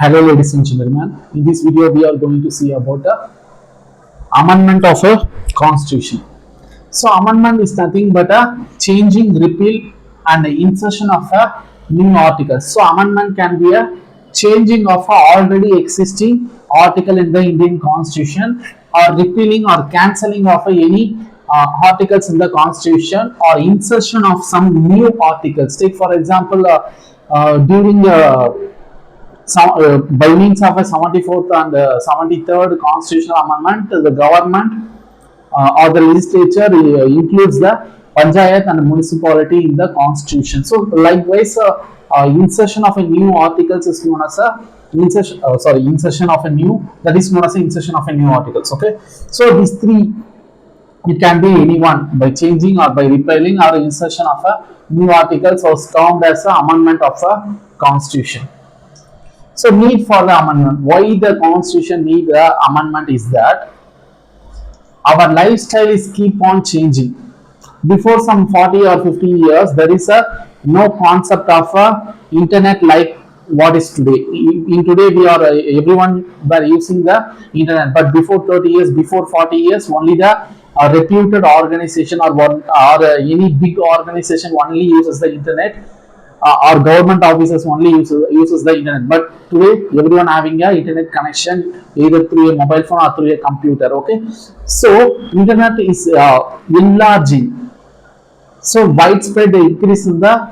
Hello ladies and gentlemen, in this video we are going to see about the amendment of a constitution. So amendment is nothing but a changing, repeal and the insertion of a new article. So amendment can be a changing of a already existing article in the Indian constitution or repealing or cancelling of any articles in the constitution or insertion of some new articles. Take for example during by means of a 74th and 73rd constitutional amendment, the government or the legislature includes the panchayat and municipality in the constitution. So likewise, insertion of a new articles is known as a insertion of a new, that is known as a insertion of a new articles. Okay, so these three, it can be anyone by changing or by repealing or insertion of a new articles was termed as an amendment of a constitution. So need for the amendment. Why the constitution need the amendment is that our lifestyle is keep on changing. Before some 40 or 50 years, there is a no concept of a internet like what is today. In today, we are everyone were using the internet, but before 30 years, before 40 years, only the reputed organization or one or any big organization only uses the internet. Our government offices only uses the internet, but today everyone having a internet connection either through a mobile phone or through a computer. Okay, so internet is enlarging, so widespread increase in the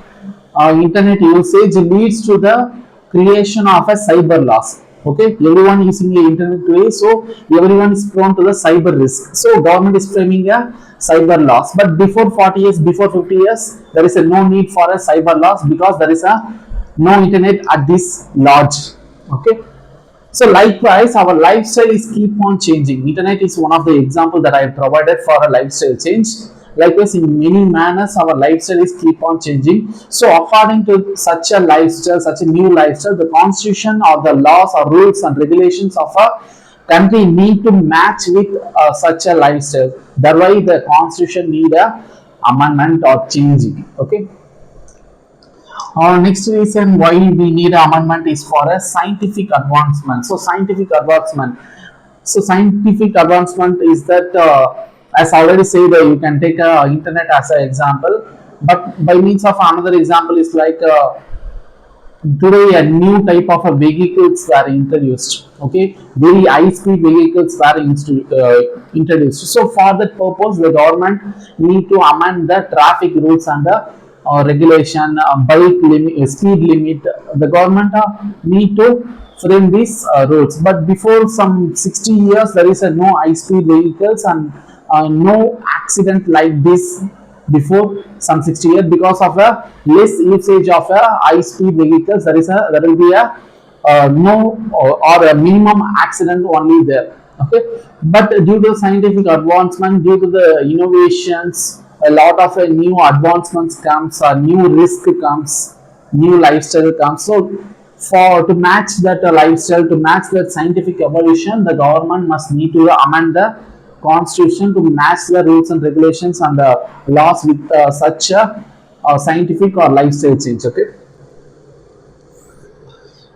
internet usage leads to the creation of a cyber loss. Okay, everyone using the internet today, so everyone is prone to the cyber risk. So government is framing a cyber loss. But before 40 years, before 50 years, there is a no need for a cyber loss because there is a no internet at this large. Okay. So likewise, our lifestyle is keep on changing. Internet is one of the example that I have provided for a lifestyle change. Likewise, in many manners, our lifestyle is keep on changing. So according to such a lifestyle, such a new lifestyle, the constitution or the laws or rules and regulations of a country need to match with such a lifestyle. That's why the constitution need a amendment or changing. Okay. Our next reason why we need amendment is for a scientific advancement. So scientific advancement. So scientific advancement is that, as I already said, you can take internet as an example. But by means of another example is like today a new type of vehicles were introduced. Okay, very high speed vehicles were introduced. So for that purpose, the government need to amend the traffic rules and the regulation, bike limit, speed limit. The government need to frame these rules. But before some 60 years, there is a no high speed vehicles and no accident like this before some 60 years because of a less usage of a high speed vehicles. There will be a no or a minimum accident only there. Okay, but due to scientific advancement, due to the innovations, a lot of new advancements comes, new risk comes, new lifestyle comes. So for to match that lifestyle, to match that scientific evolution, the government must need to amend the constitution to match the rules and regulations and the laws with such a scientific or lifestyle change. Okay.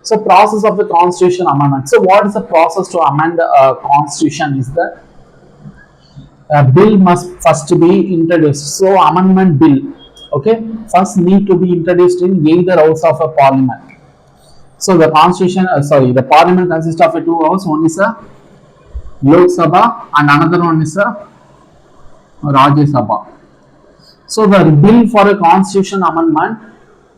So process of the constitution amendment. So what is the process to amend the constitution is that a bill must first be introduced. So amendment bill, okay, first need to be introduced in either house of a parliament. So the constitution, the parliament consists of two houses. One is a Lok Sabha and another one is a Rajya Sabha. So the bill for a constitution amendment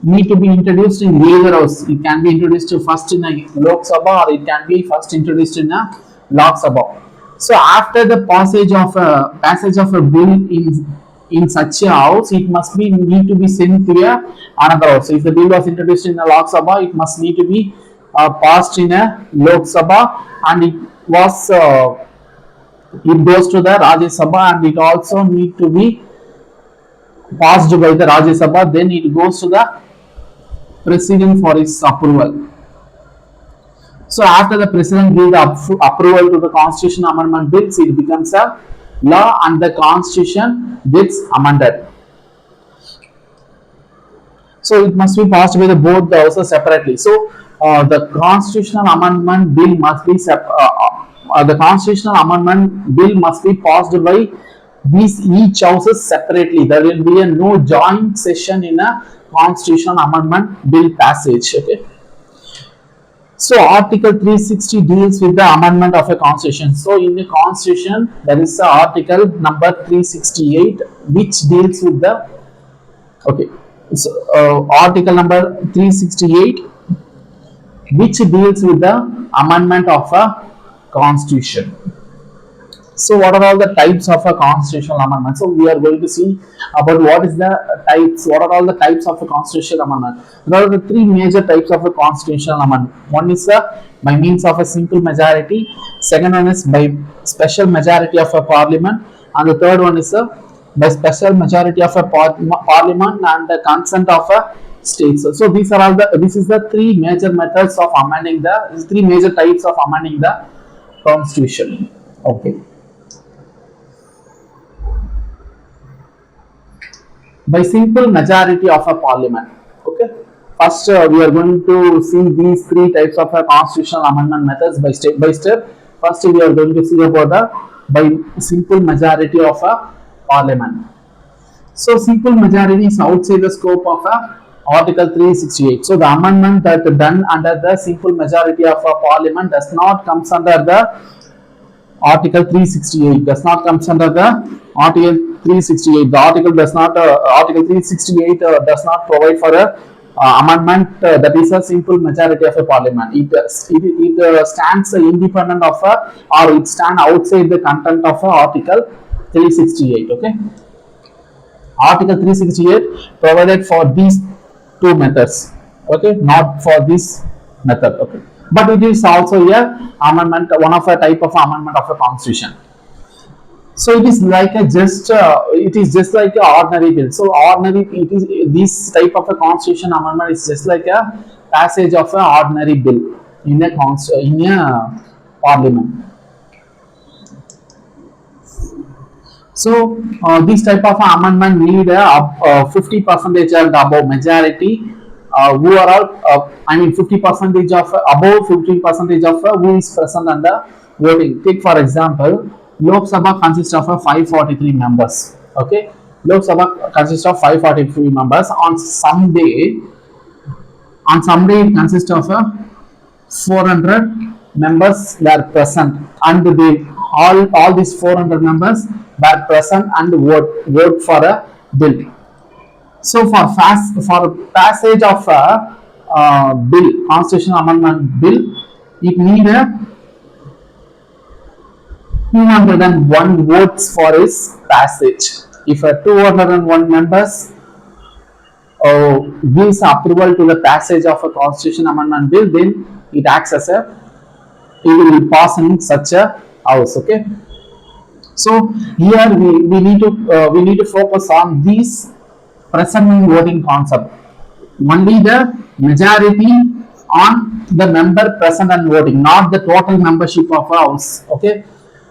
need to be introduced in either house. It can be introduced first in a Lok Sabha or it can be first introduced in a Lok Sabha. So after the passage of a bill in such a house, it must be need to be sent to another house. So if the bill was introduced in a Lok Sabha, it must need to be passed in a Lok Sabha, and it goes to the Rajya Sabha, and it also need to be passed by the Rajya Sabha. Then it goes to the president for its approval. So after the president gives the approval to the constitution amendment bills, it becomes a law and the constitution gets amended. So it must be passed by the both the houses separately. So the constitutional amendment bill must be the constitutional amendment bill must be passed by these each houses separately. There will be a no joint session in a constitutional amendment bill passage. Okay. So Article 360 deals with the amendment of a constitution. So in the constitution, there is a article number 368 which deals with the okay. So article number 368 which deals with the amendment of a constitution. So what are all the types of a constitutional amendment? So we are going to see about what is the types, what are all the types of a constitutional amendment. There are the three major types of a constitutional amendment. One is by means of a simple majority, second one is by special majority of a parliament, and the third one is by special majority of a parliament and the consent of a states. So these are all the, this is the three major methods of amending the, three major types of amending the constitution. Okay. By simple majority of a parliament. Okay. First, we are going to see these three types of constitutional amendment methods by step by step. First, we are going to see about the by simple majority of a parliament. So, simple majority is outside the scope of Article 368. So, the amendment that done under the simple majority of a parliament does not comes under the Article 368. Does not comes under the Article 368. The article does not Article 368 does not provide for a amendment that is a simple majority of a parliament. It stands independent of a, or it stands outside the content of Article 368. Okay. Article 368 provided for these two methods. Okay, not for this method. Okay, but it is also a amendment, one of a type of amendment of a constitution. So it is like a just it is just like a ordinary bill. So ordinary, it is this type of a constitution amendment is just like a passage of an ordinary bill in a parliament. So this type of amendment need a 50% and above majority. Who are all I mean 50% of above 50% of who is present under voting. Take for example, Lok Sabha consists of 543 members. Okay, Lok Sabha consists of 543 members. On some day it consists of 400 members were present, and they all these 400 members were present and vote for a bill. So for passage of a bill, constitutional amendment bill, it need a 201 votes for its passage. If a 201 members gives approval to the passage of a constitution amendment bill, then it acts as a, it will pass in such a house. Okay. So here we need to focus on these present voting concept. Only the majority on the member present and voting, not the total membership of a house. Okay.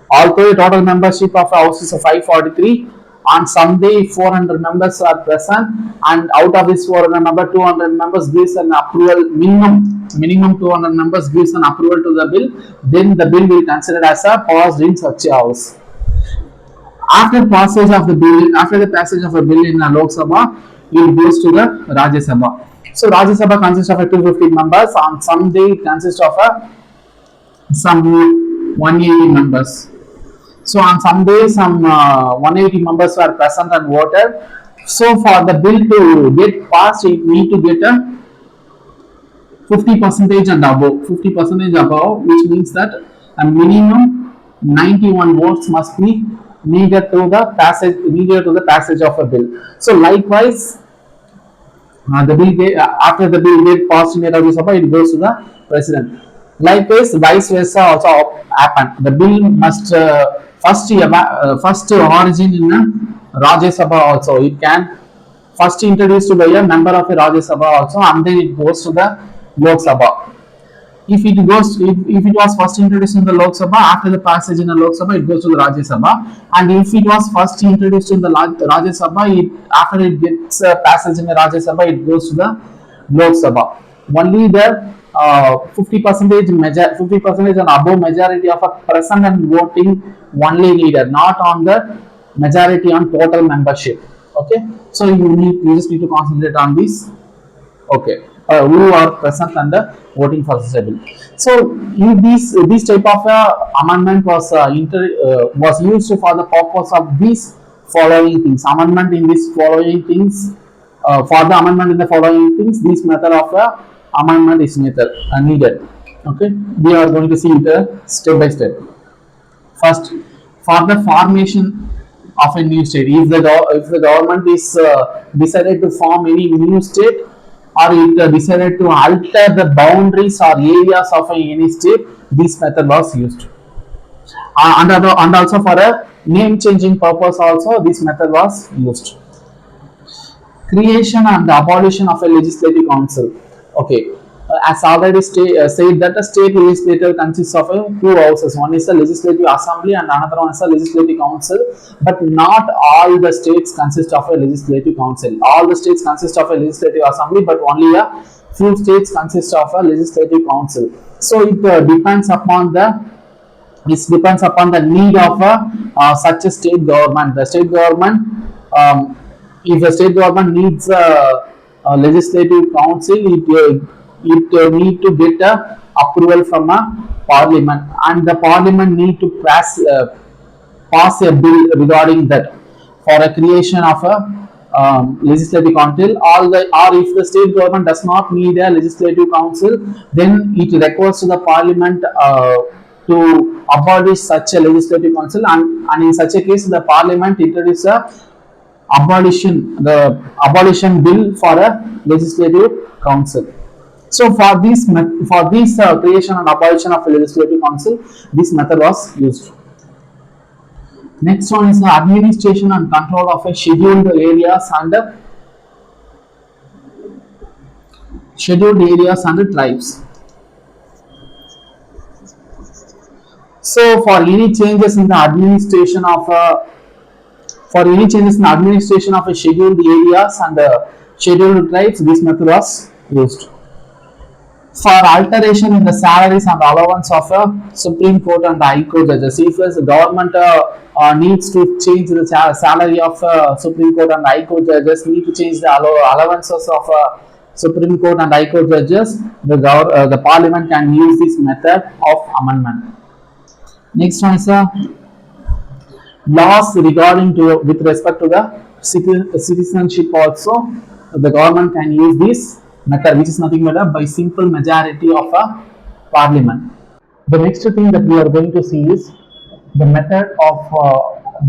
Although the total membership of a house is 543, on some day 400 members are present, and out of this 400 members, 200 members gives an approval, minimum 200 members gives an approval to the bill, then the bill will be considered as a passed in such a house. After passage of the bill, after the passage of a bill in the Lok Sabha, it goes to the Rajya Sabha. So Rajya Sabha consists of 250 members. On some day it consists of some 180 members. So on some day some 180 members were present and voted. So for the bill to get passed, it need to get a 50% and above. 50% above, which means that a minimum 91 votes must be needed to the passage of a bill. So likewise, the bill after the bill get passed in the Rajya Sabha, it goes to the president. Likewise, vice versa also happen. The bill must first origin in a Rajya Sabha also. It can first introduced by a member of a Rajya Sabha also, and then it goes to the Lok Sabha. If it was first introduced in the Lok Sabha, after the passage in the Lok Sabha, it goes to the Rajya Sabha. And if it was first introduced in the Rajya Sabha, after it gets passage in the Rajya Sabha, it goes to the Lok Sabha. Only the 50 percentage 50 percentage and above majority of a present and voting only needed, not on the majority on total membership. Okay, so you just need to concentrate on this. Okay, who are present and voting for this bill. So in this type of amendment was used for the purpose of these following things. Amendment in this following things, for the amendment in the following things, this method of amendment is needed. Okay, we are going to see it step by step. First, for the formation of a new state, if the government is decided to form any new state, or it decided to alter the boundaries or areas of any state, this method was used. And also for a name changing purpose also this method was used. Creation and the abolition of a legislative council. Okay, as already said that a state legislature consists of two houses. One is the legislative assembly and another one is the legislative council. But not all the states consist of a legislative council. All the states consist of a legislative assembly, but only a few states consist of a legislative council. So it depends upon the need of such a state government. The state government, if the state government needs a legislative council, it need to get a approval from a parliament, and the parliament need to pass a bill regarding that for a creation of a legislative council. Or if the state government does not need a legislative council, then it requires to the parliament to abolish such a legislative council, and in such a case the parliament introduces the abolition bill for a legislative council. So for this creation and abolition of a legislative council, this method was used. Next one is the administration and control of a scheduled areas and tribes. So for any changes in the administration of a scheduled areas and scheduled tribes, this method was used. For alteration in the salaries and allowance of a Supreme Court and High Court judges, if the government needs to change the salary of Supreme Court and High Court judges, need to change the allowances of Supreme Court and High Court judges, the Parliament can use this method of amendment. Next one is laws regarding with respect to the citizenship also. The government can use this method, which is nothing but by simple majority of a parliament. The next thing that we are going to see is the method of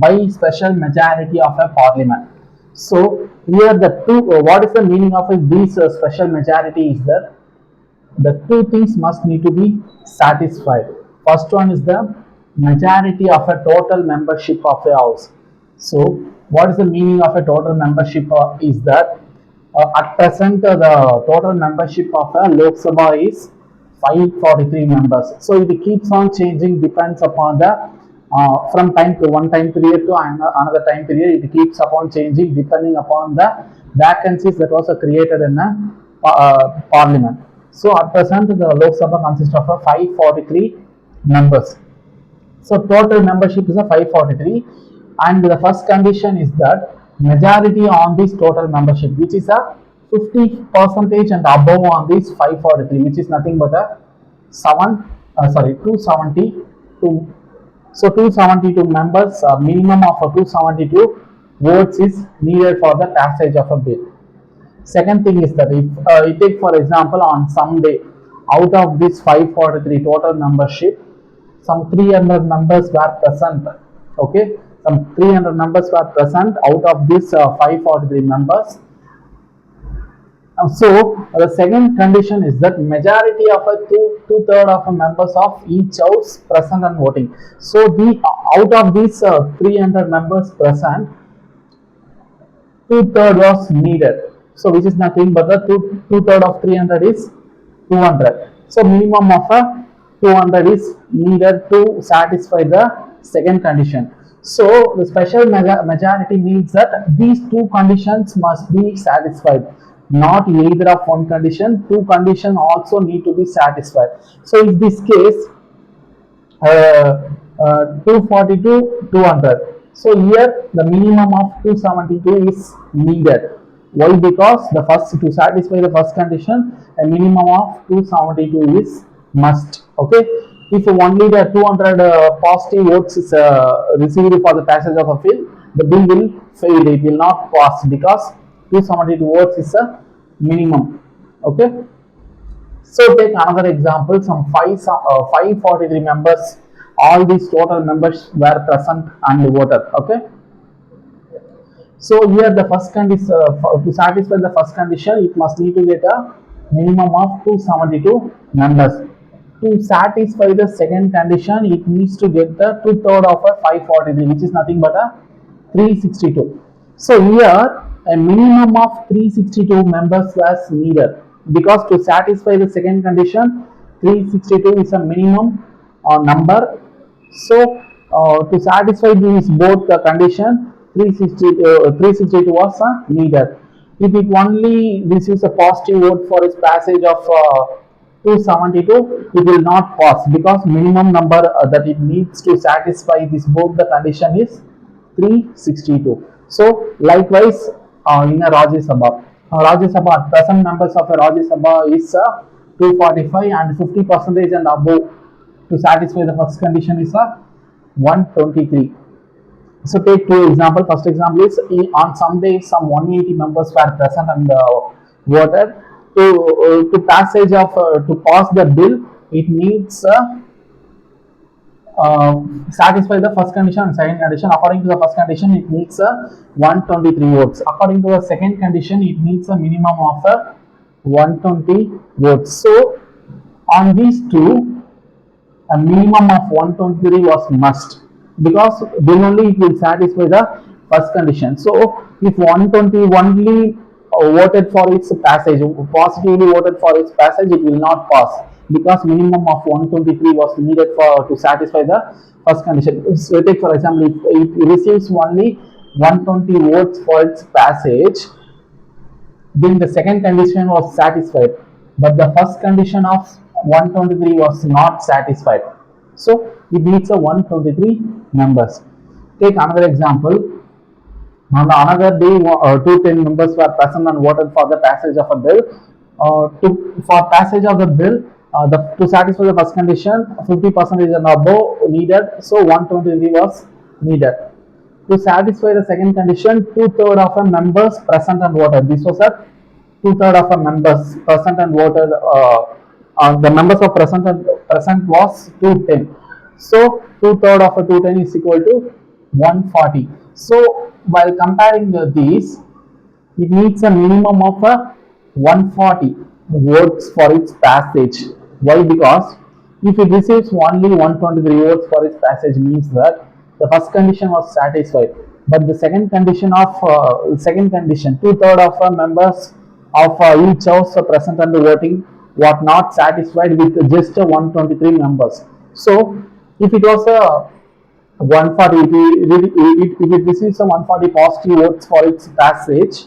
by special majority of a parliament. So here the two, what is the meaning of this special majority is that the two things must need to be satisfied. First one is the majority of a total membership of a house. So what is the meaning of a total membership is that at present the total membership of a Lok Sabha is 543 members. So it keeps on changing, depends upon the from time to one time period to another time period. It keeps upon changing depending upon the vacancies that was created in the parliament. So at present the Lok Sabha consists of 543 members. So total membership is 543, and the first condition is that majority on this total membership, which is a 50% and above on this 543, which is nothing but a 272. So 272 members, minimum of 272 votes is needed for the passage of a bill. Second thing is that if you take for example on some day, out of this 543 total membership, some 300 members were present. Okay, some 300 members were present out of this 543 members. So the second condition is that majority of a two-thirds of members of each house present and voting. So out of these 300 members present, two-thirds was needed. So which is nothing but the two-thirds of 300 is 200. So minimum of 200 is needed to satisfy the second condition. So the special majority means that these two conditions must be satisfied. not either of one condition, two conditions also need to be satisfied. So in this case, 242, 200. So here the minimum of 272 is needed. Why? Because the first, to satisfy the first condition, a minimum of 272 is must. Okay. If only the 200 positive votes is received for the passage of a bill, the bill will fail. It will not pass because 272 votes is a minimum. Okay. So take another example, some 543 members, all these total members were present and voted. Okay. So here the first condition, to satisfy the first condition, it must need to get a minimum of 272 members. To satisfy the second condition, it needs to get the two-third of a 543, which is nothing but a 362. So here a minimum of 362 members was needed, because to satisfy the second condition, 362 is a minimum number. So to satisfy these both the condition, 362 was needed. If it only receives a positive vote for its passage of 272, it will not pass, because minimum number that it needs to satisfy this both the condition is 362. So likewise, in a Rajya Sabha, present members of a Rajya Sabha is 245, and 50% and above to satisfy the first condition is 123. So take two examples. First example is, on some days some 180 members were present and voted. To passage of to pass the bill, it needs satisfy the first condition and second condition. According to the first condition, it needs 123 votes. According to the second condition, it needs a minimum of 120 votes. So on these two, a minimum of 123 was must, because then only it will satisfy the first condition. So if 120 only voted for its passage, positively voted for its passage, it will not pass, because minimum of 123 was needed for to satisfy the first condition. So take for example, if it receives only 120 votes for its passage, then the second condition was satisfied, but the first condition of 123 was not satisfied. So it needs a 123 members. Take another example. On another day, 210 members were present and voted for the passage of a bill. For passage of the bill, to satisfy the first condition, 50% and above needed, so 123 was needed. To satisfy the second condition, two-thirds of the members present and voted. This was a two-thirds of the members present and voted. The members of present was 210. So two-thirds of a 210 is equal to 140. So while comparing these, it needs a minimum of 140 votes for its passage. Why? Because if it receives only 123 votes for its passage, means that the first condition was satisfied, but the second condition of two-thirds of members of each house present and voting were not satisfied with just 123 members. So if it was a 140, if it receives a 140 positive votes for its passage,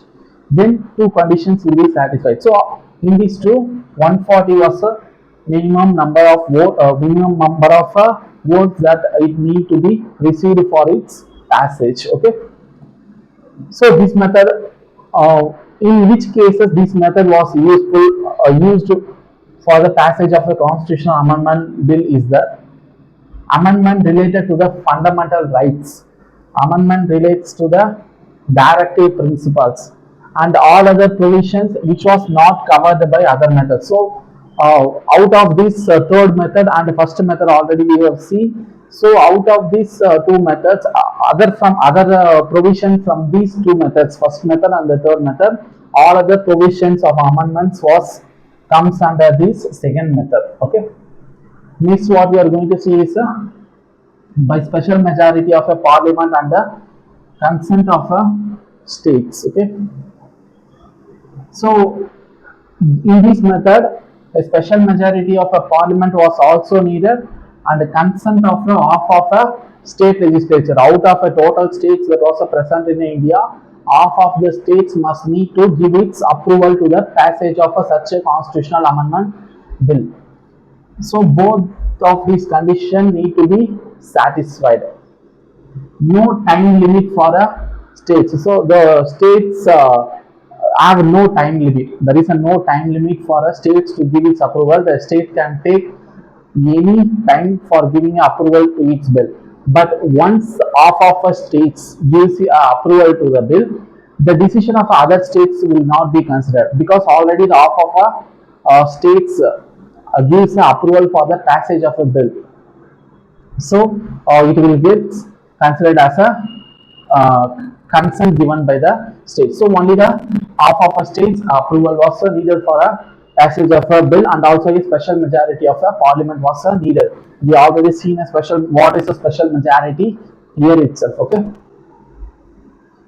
then two conditions will be satisfied. So in these two, 140 was a minimum number of votes that it need to be received for its passage. Okay. So this method, in which cases this method was used for the passage of a constitutional amendment bill is the amendment related to the fundamental rights. Amendment relates to the directive principles and all other provisions which was not covered by other methods. So out of this third method and first method already we have seen. So out of these two methods, other provision from these two methods, first method and the third method, all other provisions of amendments comes under this second method. Okay. Next, what we are going to see is by special majority of a parliament and the consent of a states. Okay. So in this method, a special majority of a parliament was also needed, and the consent of half of a state legislature. Out of a total states that was present in India, half of the states must need to give its approval to the passage of such a constitutional amendment bill. So both of these conditions need to be satisfied. No time limit for a states. So the states have no time limit. There is a no time limit for a states to give its approval. The state can take any time for giving approval to its bill. But once half of a states gives approval to the bill, the decision of other states will not be considered, because already the half of a states gives approval for the passage of a bill. So it will get considered as a consent given by the state. So only the half of a state's approval was needed for a passage of a bill, and also a special majority of a parliament was needed. We already seen a special, what is a special majority here itself. Okay.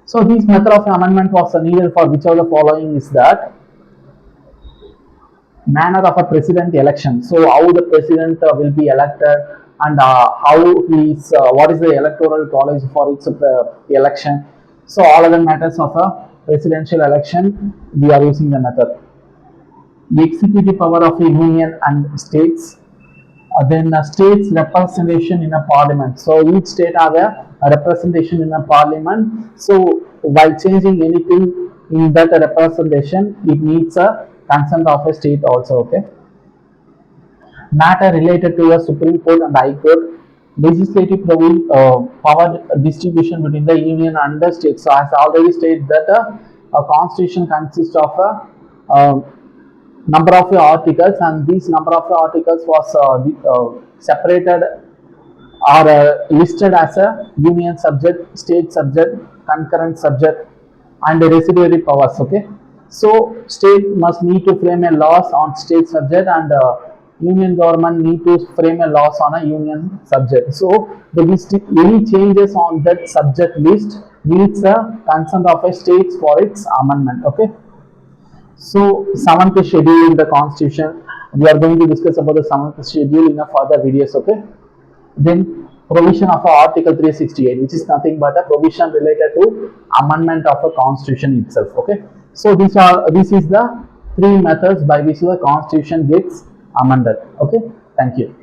So this method of amendment was needed for which of the following is that manner of a president election. So how the president will be elected, and how he is, what is the electoral college for its election. So all other matters of a presidential election, we are using the method. The executive power of a union and states, then states representation in a parliament. So each state have a representation in a parliament. So while changing anything in that representation, it needs a consent of a state also. Okay. Matter related to the Supreme Court and High Court, legislative power distribution between the union and the state. So as I already stated that a constitution consists of a number of articles, and these number of articles was separated or listed as a union subject, state subject, concurrent subject, and residuary powers. Okay. So state must need to frame a laws on state subject, and union government need to frame a laws on a union subject. So the list, any changes on that subject list needs a consent of a states for its amendment. Okay. So seventh schedule in the constitution, we are going to discuss about the seventh schedule in a further videos. Okay. Then provision of article 368, which is nothing but a provision related to amendment of a constitution itself. Okay. So this is the three methods by which the constitution gets amended. Okay. Thank you.